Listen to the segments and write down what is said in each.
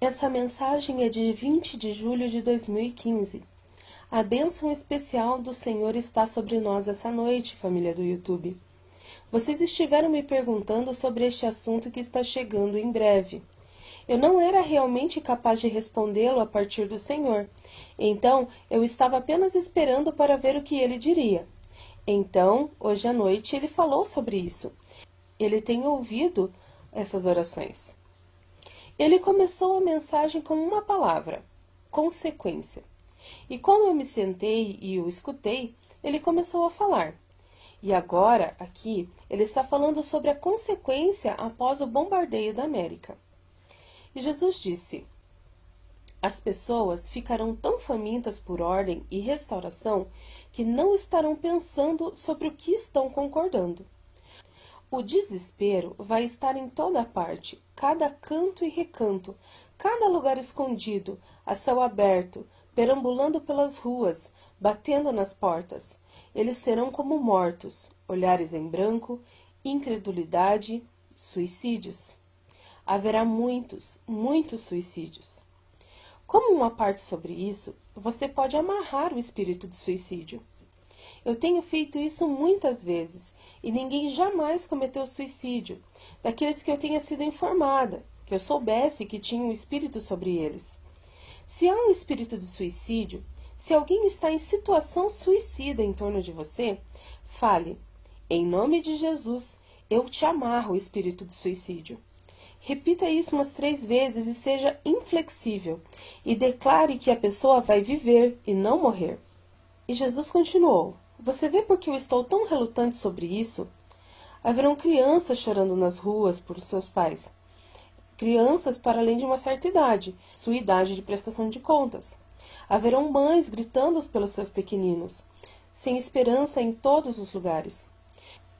Essa mensagem é de 20 de julho de 2015. A bênção especial do Senhor está sobre nós essa noite, família do YouTube. Vocês estiveram me perguntando sobre este assunto que está chegando em breve. Eu não era realmente capaz de respondê-lo a partir do Senhor, então eu estava apenas esperando para ver o que ele diria. Então, hoje à noite, ele falou sobre isso. Ele tem ouvido essas orações. Ele começou a mensagem com uma palavra: consequência. E como eu me sentei e o escutei, ele começou a falar. E agora, aqui, ele está falando sobre a consequência após o bombardeio da América. E Jesus disse: as pessoas ficarão tão famintas por ordem e restauração que não estarão pensando sobre o que estão concordando. O desespero vai estar em toda parte, cada canto e recanto, cada lugar escondido, a céu aberto, perambulando pelas ruas, batendo nas portas. Eles serão como mortos, olhares em branco, incredulidade, suicídios. Haverá muitos, muitos suicídios. Como uma parte sobre isso, você pode amarrar o espírito de suicídio. Eu tenho feito isso muitas vezes, e ninguém jamais cometeu suicídio, daqueles que eu tenha sido informada, que eu soubesse que tinha um espírito sobre eles. Se há um espírito de suicídio, se alguém está em situação suicida em torno de você, fale: em nome de Jesus, eu te amarro o espírito de suicídio. Repita isso umas 3 vezes e seja inflexível, e declare que a pessoa vai viver e não morrer. E Jesus continuou: você vê por que eu estou tão relutante sobre isso? Haverão crianças chorando nas ruas por seus pais. Crianças para além de uma certa idade, sua idade de prestação de contas. Haverão mães gritando pelos seus pequeninos, sem esperança em todos os lugares.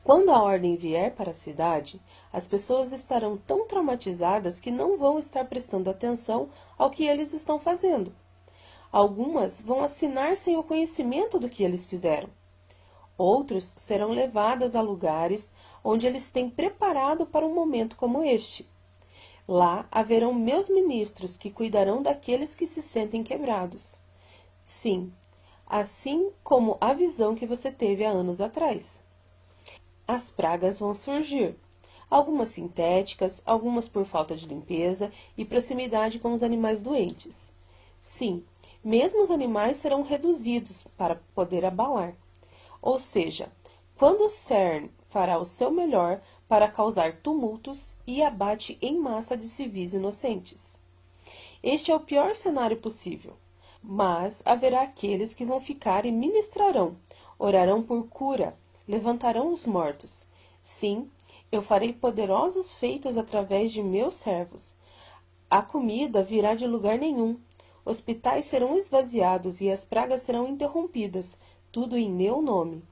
Quando a ordem vier para a cidade, as pessoas estarão tão traumatizadas que não vão estar prestando atenção ao que eles estão fazendo. Algumas vão assinar sem o conhecimento do que eles fizeram. Outros serão levados a lugares onde eles têm preparado para um momento como este. Lá haverão meus ministros que cuidarão daqueles que se sentem quebrados. Sim, assim como a visão que você teve há anos atrás. As pragas vão surgir. Algumas sintéticas, algumas por falta de limpeza e proximidade com os animais doentes. Sim, mesmo os animais serão reduzidos para poder abalar. Ou seja, quando o CERN fará o seu melhor para causar tumultos e abate em massa de civis inocentes. Este é o pior cenário possível, mas haverá aqueles que vão ficar e ministrarão, orarão por cura, levantarão os mortos. Sim, eu farei poderosos feitos através de meus servos. A comida virá de lugar nenhum, hospitais serão esvaziados e as pragas serão interrompidas, tudo em meu nome.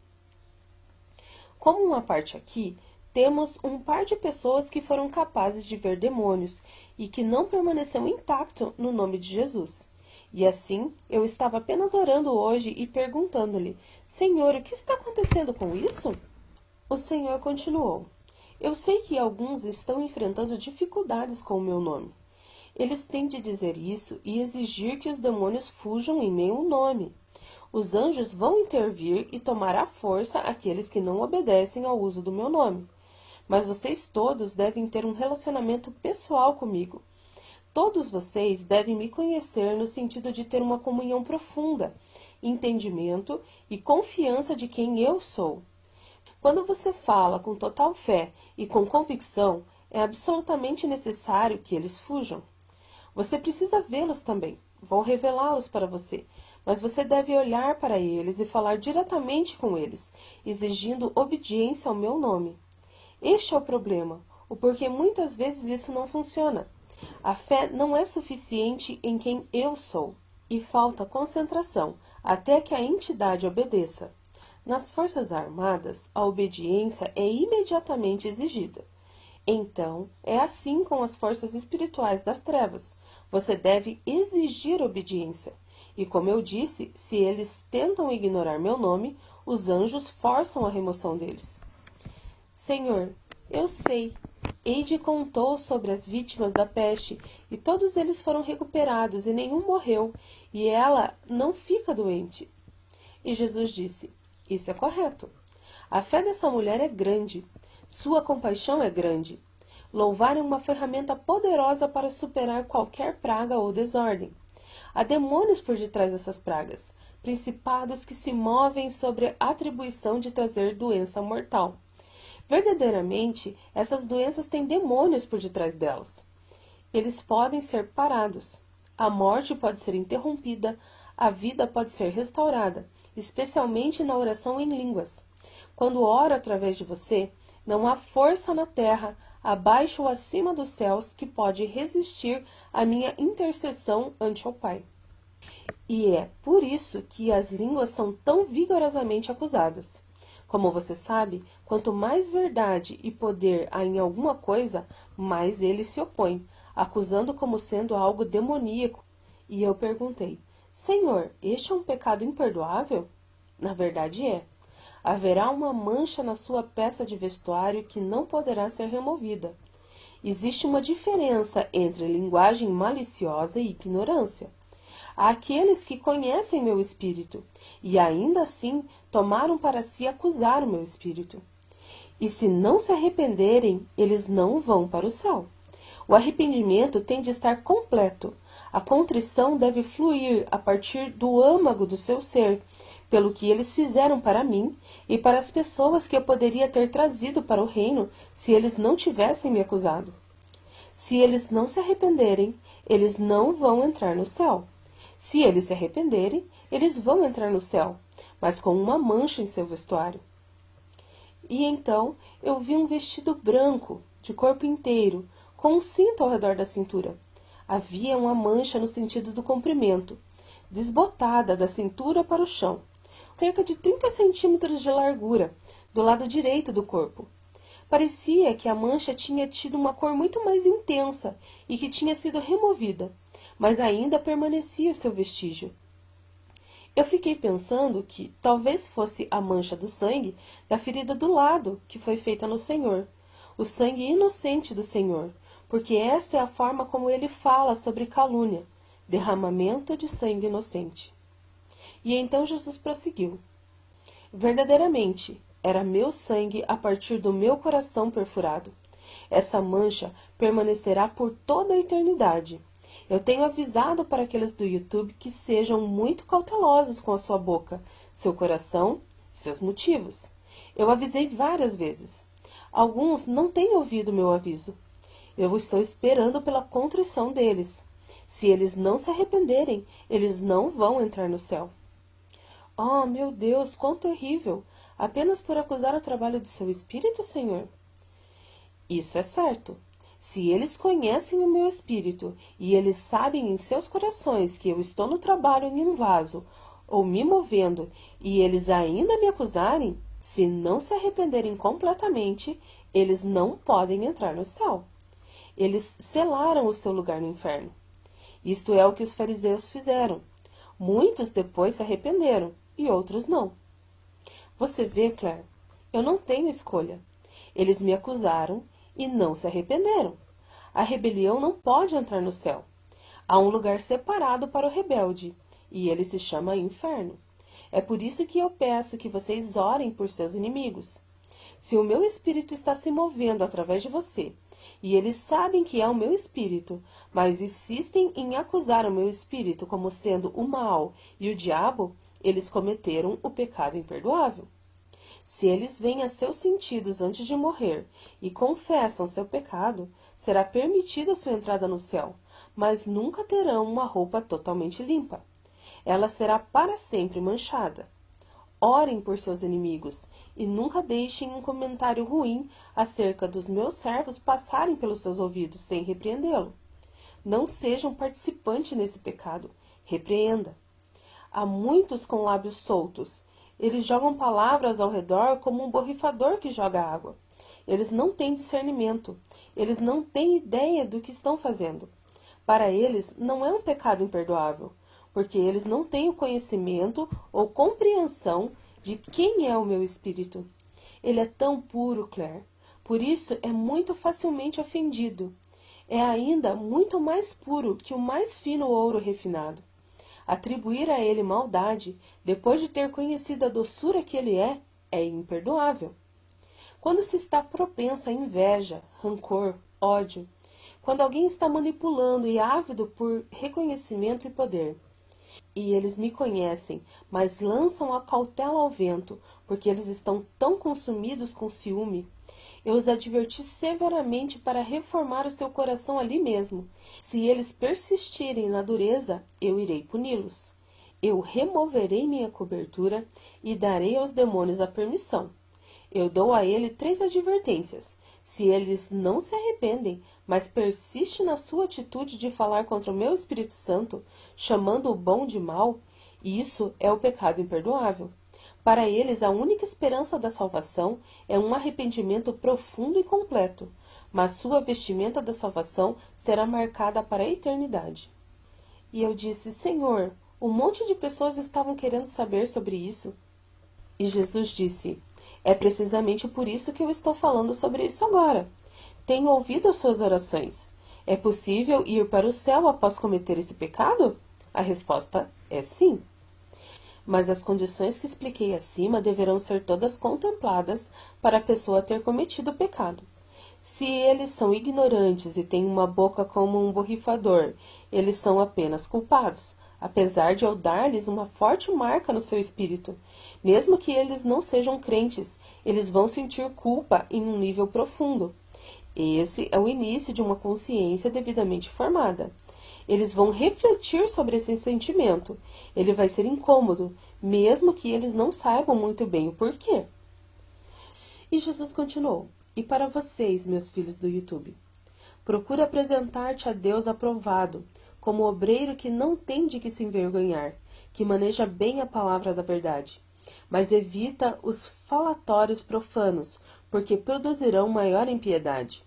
Como uma parte aqui, temos um par de pessoas que foram capazes de ver demônios e que não permaneceu intacto no nome de Jesus. E assim, eu estava apenas orando hoje e perguntando-lhe: Senhor, o que está acontecendo com isso? O Senhor continuou: eu sei que alguns estão enfrentando dificuldades com o meu nome. Eles têm de dizer isso e exigir que os demônios fujam em meu nome. Os anjos vão intervir e tomar à força aqueles que não obedecem ao uso do meu nome. Mas vocês todos devem ter um relacionamento pessoal comigo. Todos vocês devem me conhecer no sentido de ter uma comunhão profunda, entendimento e confiança de quem eu sou. Quando você fala com total fé e com convicção, é absolutamente necessário que eles fujam. Você precisa vê-los também. Vou revelá-los para você. Mas você deve olhar para eles e falar diretamente com eles, exigindo obediência ao meu nome. Este é o problema, o porquê muitas vezes isso não funciona. A fé não é suficiente em quem eu sou, e falta concentração até que a entidade obedeça. Nas Forças Armadas, a obediência é imediatamente exigida. Então, é assim com as forças espirituais das trevas. Você deve exigir obediência. E como eu disse, se eles tentam ignorar meu nome, os anjos forçam a remoção deles. Senhor, eu sei, Heidi contou sobre as vítimas da peste, e todos eles foram recuperados, e nenhum morreu, e ela não fica doente. E Jesus disse: isso é correto. A fé dessa mulher é grande. Sua compaixão é grande. Louvar é uma ferramenta poderosa para superar qualquer praga ou desordem. Há demônios por detrás dessas pragas, principados que se movem sobre a atribuição de trazer doença mortal. Verdadeiramente, essas doenças têm demônios por detrás delas. Eles podem ser parados. A morte pode ser interrompida, a vida pode ser restaurada, especialmente na oração em línguas. Quando oro através de você, não há força na terra, abaixo ou acima dos céus, que pode resistir à minha intercessão ante o Pai. E é por isso que as línguas são tão vigorosamente acusadas. Como você sabe, quanto mais verdade e poder há em alguma coisa, mais ele se opõe, acusando como sendo algo demoníaco. E eu perguntei: Senhor, este é um pecado imperdoável? Na verdade é. Haverá uma mancha na sua peça de vestuário que não poderá ser removida. Existe uma diferença entre linguagem maliciosa e ignorância. Há aqueles que conhecem meu espírito, e ainda assim tomaram para si acusar o meu espírito. E se não se arrependerem, eles não vão para o céu. O arrependimento tem de estar completo. A contrição deve fluir a partir do âmago do seu ser, pelo que eles fizeram para mim e para as pessoas que eu poderia ter trazido para o reino se eles não tivessem me acusado. Se eles não se arrependerem, eles não vão entrar no céu. Se eles se arrependerem, eles vão entrar no céu, mas com uma mancha em seu vestuário. E então eu vi um vestido branco, de corpo inteiro, com um cinto ao redor da cintura. Havia uma mancha no sentido do comprimento, desbotada da cintura para o chão, cerca de 30 centímetros de largura, do lado direito do corpo. Parecia que a mancha tinha tido uma cor muito mais intensa e que tinha sido removida, mas ainda permanecia o seu vestígio. Eu fiquei pensando que talvez fosse a mancha do sangue da ferida do lado que foi feita no Senhor, o sangue inocente do Senhor, porque esta é a forma como ele fala sobre calúnia, derramamento de sangue inocente. E então Jesus prosseguiu: verdadeiramente, era meu sangue a partir do meu coração perfurado. Essa mancha permanecerá por toda a eternidade. Eu tenho avisado para aqueles do YouTube que sejam muito cautelosos com a sua boca, seu coração e seus motivos. Eu avisei várias vezes. Alguns não têm ouvido meu aviso. Eu estou esperando pela contrição deles. Se eles não se arrependerem, eles não vão entrar no céu. Oh, meu Deus, quão terrível! Apenas por acusar o trabalho de seu espírito, Senhor? Isso é certo. Se eles conhecem o meu espírito e eles sabem em seus corações que eu estou no trabalho em um vaso ou me movendo e eles ainda me acusarem, se não se arrependerem completamente, eles não podem entrar no céu. Eles selaram o seu lugar no inferno. Isto é o que os fariseus fizeram. Muitos depois se arrependeram e outros não. Você vê, Claire, eu não tenho escolha. Eles me acusaram e não se arrependeram. A rebelião não pode entrar no céu. Há um lugar separado para o rebelde, e ele se chama inferno. É por isso que eu peço que vocês orem por seus inimigos. Se o meu espírito está se movendo através de você, e eles sabem que é o meu espírito, mas insistem em acusar o meu espírito como sendo o mal e o diabo, eles cometeram o pecado imperdoável. Se eles veem a seus sentidos antes de morrer e confessam seu pecado, será permitida sua entrada no céu, mas nunca terão uma roupa totalmente limpa. Ela será para sempre manchada. Orem por seus inimigos e nunca deixem um comentário ruim acerca dos meus servos passarem pelos seus ouvidos sem repreendê-lo. Não seja um participante nesse pecado. Repreenda. Há muitos com lábios soltos. Eles jogam palavras ao redor como um borrifador que joga água. Eles não têm discernimento. Eles não têm ideia do que estão fazendo. Para eles, não é um pecado imperdoável, porque eles não têm o conhecimento ou compreensão de quem é o meu espírito. Ele é tão puro, Claire. Por isso é muito facilmente ofendido. É ainda muito mais puro que o mais fino ouro refinado. Atribuir a ele maldade, depois de ter conhecido a doçura que ele é imperdoável. Quando se está propenso à inveja, rancor, ódio, quando alguém está manipulando e ávido por reconhecimento e poder, e eles me conhecem, mas lançam a cautela ao vento, porque eles estão tão consumidos com ciúme, eu os adverti severamente para reformar o seu coração ali mesmo. Se eles persistirem na dureza, eu irei puni-los. Eu removerei minha cobertura e darei aos demônios a permissão. Eu dou a ele 3 advertências. Se eles não se arrependem, mas persistem na sua atitude de falar contra o meu Espírito Santo, chamando o bom de mal, isso é o pecado imperdoável. Para eles, a única esperança da salvação é um arrependimento profundo e completo, mas sua vestimenta da salvação será marcada para a eternidade. E eu disse, Senhor, um monte de pessoas estavam querendo saber sobre isso. E Jesus disse, é precisamente por isso que eu estou falando sobre isso agora. Tenho ouvido as suas orações. É possível ir para o céu após cometer esse pecado? A resposta é sim. Mas as condições que expliquei acima deverão ser todas contempladas para a pessoa ter cometido o pecado. Se eles são ignorantes e têm uma boca como um borrifador, eles são apenas culpados, apesar de eu dar-lhes uma forte marca no seu espírito. Mesmo que eles não sejam crentes, eles vão sentir culpa em um nível profundo. Esse é o início de uma consciência devidamente formada. Eles vão refletir sobre esse sentimento. Ele vai ser incômodo, mesmo que eles não saibam muito bem o porquê. E Jesus continuou, e para vocês, meus filhos do YouTube, procura apresentar-te a Deus aprovado, como obreiro que não tem de que se envergonhar, que maneja bem a palavra da verdade. Mas evita os falatórios profanos, porque produzirão maior impiedade.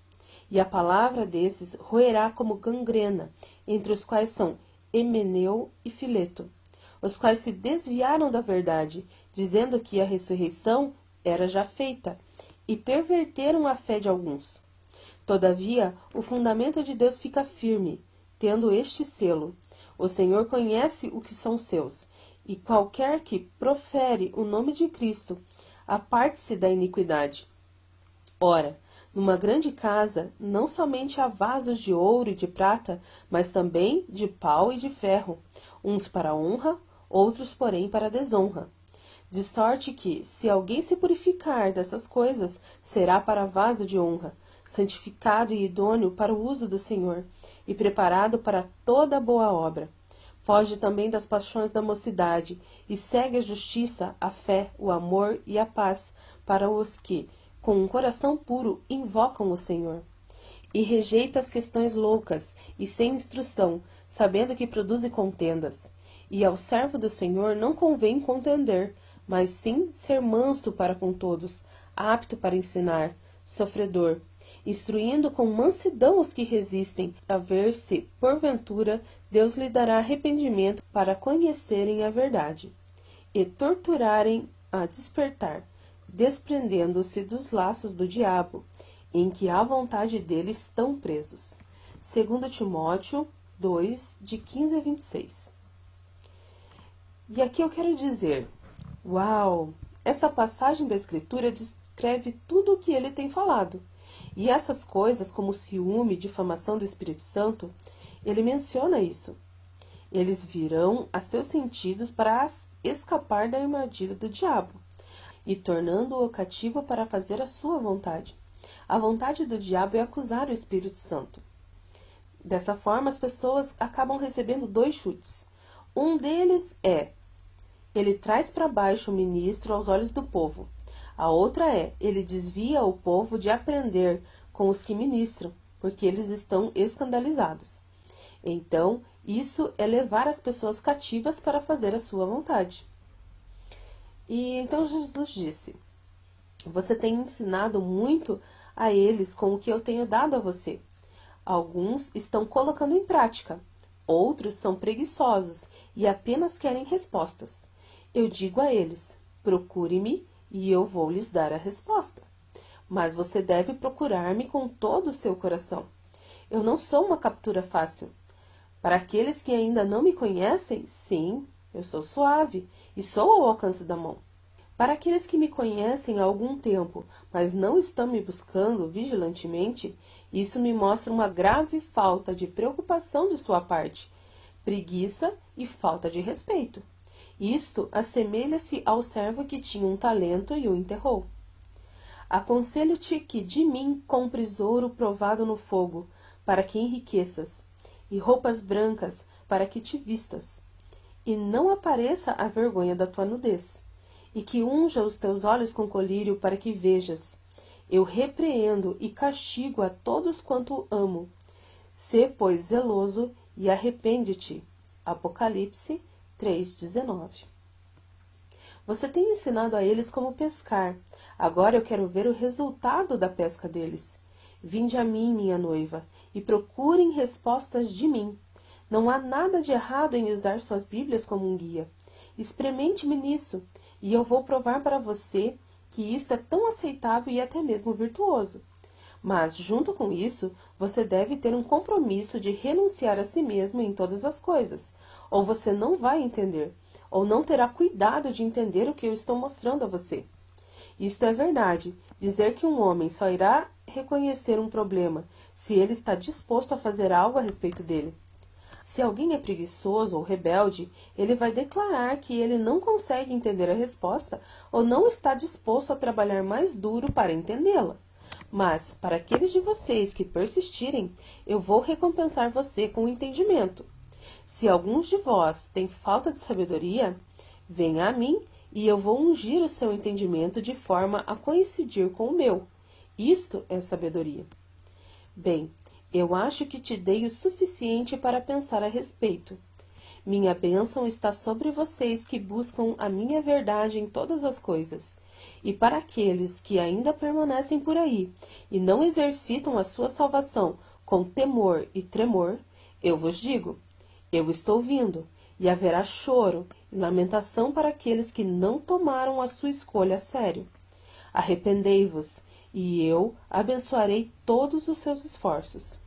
E a palavra desses roerá como gangrena, entre os quais são Himeneu e Fileto, os quais se desviaram da verdade, dizendo que a ressurreição era já feita, e perverteram a fé de alguns. Todavia, o fundamento de Deus fica firme, tendo este selo. O Senhor conhece o que são seus, e qualquer que profere o nome de Cristo, aparte-se da iniquidade. Ora, numa grande casa, não somente há vasos de ouro e de prata, mas também de pau e de ferro, uns para honra, outros, porém, para desonra. De sorte que, se alguém se purificar dessas coisas, será para vaso de honra, santificado e idôneo para o uso do Senhor, e preparado para toda boa obra. Foge também das paixões da mocidade, e segue a justiça, a fé, o amor e a paz, para os que, com um coração puro, invocam o Senhor. E rejeita as questões loucas e sem instrução, sabendo que produzem contendas. E ao servo do Senhor não convém contender, mas sim ser manso para com todos, apto para ensinar, sofredor, instruindo com mansidão os que resistem, a ver se, porventura, Deus lhe dará arrependimento para conhecerem a verdade, e torturarem a despertar, desprendendo-se dos laços do diabo, em que à vontade dele estão presos. 2 Timóteo 2, de 15 a 26. E aqui eu quero dizer, uau, essa passagem da Escritura descreve tudo o que ele tem falado. E essas coisas, como ciúme e difamação do Espírito Santo, ele menciona isso. Eles virão a seus sentidos para escapar da armadilha do diabo, e tornando-o cativo para fazer a sua vontade. A vontade do diabo é acusar o Espírito Santo. Dessa forma, as pessoas acabam recebendo 2 chutes. Um deles é, ele traz para baixo o ministro aos olhos do povo. A outra é, ele desvia o povo de aprender com os que ministram, porque eles estão escandalizados. Então, isso é levar as pessoas cativas para fazer a sua vontade. E então Jesus disse, você tem ensinado muito a eles com o que eu tenho dado a você. Alguns estão colocando em prática, outros são preguiçosos e apenas querem respostas. Eu digo a eles, procure-me e eu vou lhes dar a resposta. mas você deve procurar-me com todo o seu coração. Eu não sou uma captura fácil. Para aqueles que ainda não me conhecem, sim, eu sou suave e sou ao alcance da mão. Para aqueles que me conhecem há algum tempo, mas não estão me buscando vigilantemente, isso me mostra uma grave falta de preocupação de sua parte, preguiça e falta de respeito. Isto assemelha-se ao servo que tinha um talento e o enterrou. Aconselho-te que de mim compres ouro provado no fogo, para que enriqueças, e roupas brancas, para que te vistas, e não apareça a vergonha da tua nudez, e que unja os teus olhos com colírio, para que vejas. Eu repreendo e castigo a todos quanto amo. Sê, pois, zeloso e arrepende-te. Apocalipse 3:19. Você tem ensinado a eles como pescar. Agora eu quero ver o resultado da pesca deles. Vinde a mim, minha noiva, e procurem respostas de mim. Não há nada de errado em usar suas Bíblias como um guia. Experimente-me nisso, e eu vou provar para você que isto é tão aceitável e até mesmo virtuoso. Mas, junto com isso, você deve ter um compromisso de renunciar a si mesmo em todas as coisas, ou você não vai entender, ou não terá cuidado de entender o que eu estou mostrando a você. Isto é verdade, dizer que um homem só irá reconhecer um problema se ele está disposto a fazer algo a respeito dele. Se alguém é preguiçoso ou rebelde, ele vai declarar que ele não consegue entender a resposta ou não está disposto a trabalhar mais duro para entendê-la. Mas, para aqueles de vocês que persistirem, eu vou recompensar você com o entendimento. Se alguns de vós têm falta de sabedoria, venha a mim e eu vou ungir o seu entendimento de forma a coincidir com o meu. Isto é sabedoria. Bem, eu acho que te dei o suficiente para pensar a respeito. Minha bênção está sobre vocês que buscam a minha verdade em todas as coisas. E para aqueles que ainda permanecem por aí e não exercitam a sua salvação com temor e tremor, eu vos digo, eu estou vindo, e haverá choro e lamentação para aqueles que não tomaram a sua escolha a sério. Arrependei-vos, e eu abençoarei todos os seus esforços.